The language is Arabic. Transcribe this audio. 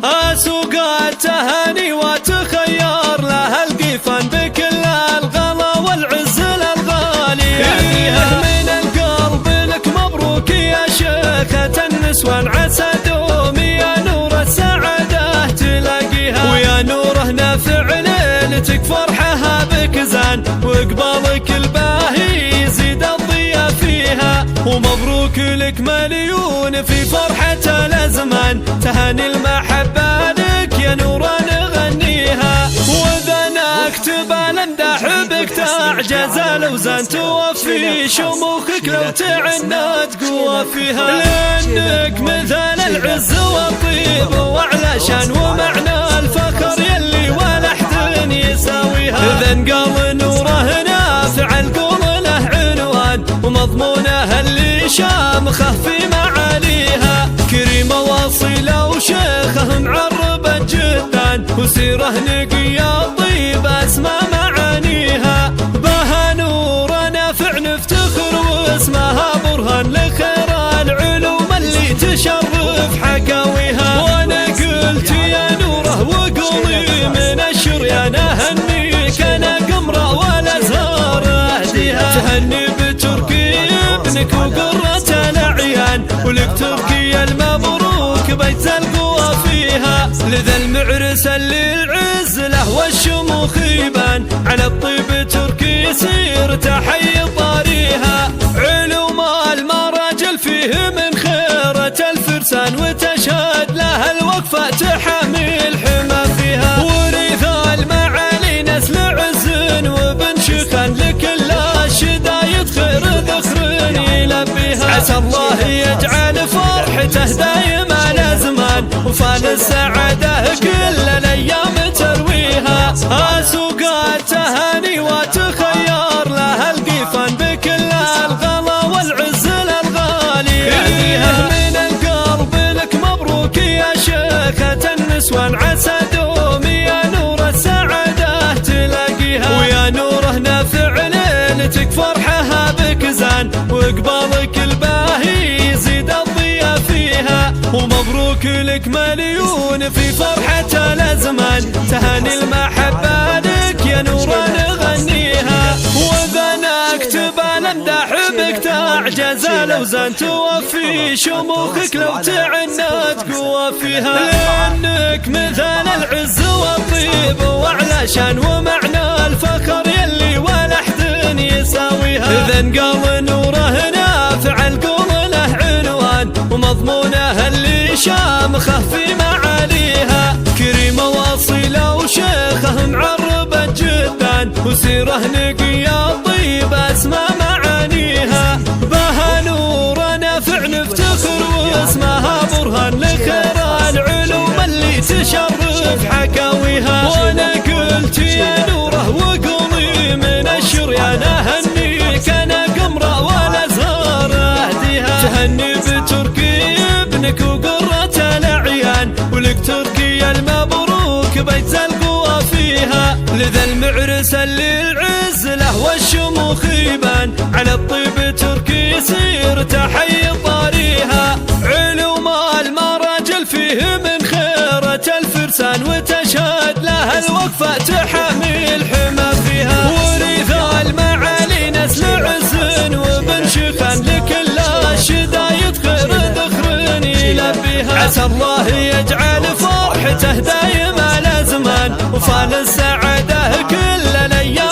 اسوق التهاني واتخير لها القيفان بكل الغلا والعز الغالي. من القلب لك مبروك يا شيخة النسوان، عسى دوم يا نور السعادة تلاقيها، ويا نوره نافع ليلتك فرحها بك زان، وقبالك الباهي يزيد الضياء فيها. ومبروك لك مليون في فرحة الأزمان، تهاني المحبة لك يا نور نغنيها. وإذا نكتب الأمداح بك تعجز الأوزان، توفي شموخك لو تعنت قوة فيها. لأنك مثال العز والطيب وأعلى شان، ومعنى الفخر يلي ولا أحد يساويها. إذا انقال نوره نافع القول له عنوان، ومضمونه اللي شامخه في معاليها. كريمة واصيلة وشيخه معربة جدا، وسيره نقية طيبة اسمى معانيها. بها نور نافع نفتخر واسمها برهان لخير العلوم اللي تشرف حكاويها. وانا قلت يا نوره وقولي من الشريان اهنيك، انا قمره والازهار اهديها. تهني بتركي ابنك وقرة الأعيان، ولك تركي المبروك بيت القوى فيها. لذا المعرس اللي العز له والشموخ يبان، على الطيب تركي يصير تحي طاريها. علوم المراجل فيه من خيرة الفرسان، وتشهد لها الوقفة تحمي الحمى فيها. ورث المعالي نسل عز وبن شيخان، لكل الشدايد خير ذخر يلبيها. عسى الله يجعل فرحته دايما الازمان، وفال السعادة كل الايام ترويها. اسوق التهاني واتخير لها القيفان بكل الغلا والعز الغالي. من القلب لك مبروك يا شيخة النسوان، عسى دوم يا نور السعادة تلاقيها. ويا نوره نافع ليلتك فرحها بك زان، وقبالك الباهي يزيد الضياء فيها. ومبروك لك مليون في فرحة الأزمان، تهاني المحبة لك يا نور نغنيها. وإذا نكتب الأمداح بك تعجز الأوزان، توفي شموخك لو تعنت قوة فيها. لأنك مثال العز والطيب وأعلى شان، ومعنى الفخر يلي ولا أحد يساويها. إذا انقال نوره نافع القول له عنوان، ومضمونه اللي شامخه في معاليها. كريمة واصيلة وشيخه معربة جدا، وسيره نقية طيبة اسمى معانيها. بها نور نافع نفتخر واسمها برهان لخير العلوم اللي تشرف حكاويها. وانا قلت يا نوره وقولي من الشريان اهنيك، انا قمره والازهار اهديها. تهني بتركي ابنك وقرة الأعيان، ولك تركي المبروك بيت القوى فيها. لذا المعرس اللي العز له والشموخ يبان، على الطيب تركي يصير تحي طاريها. علوم المراجل فيه من خيرة الفرسان، وتشهد لها الوقفة تحمي الحمى فيها. ورث المعالي نسل عز وبن شيخان، لكل الشدايد خير ذخر يلبيها. عسى الله يجعل فرحته دايما الازمان، وفال السعادة كل الايام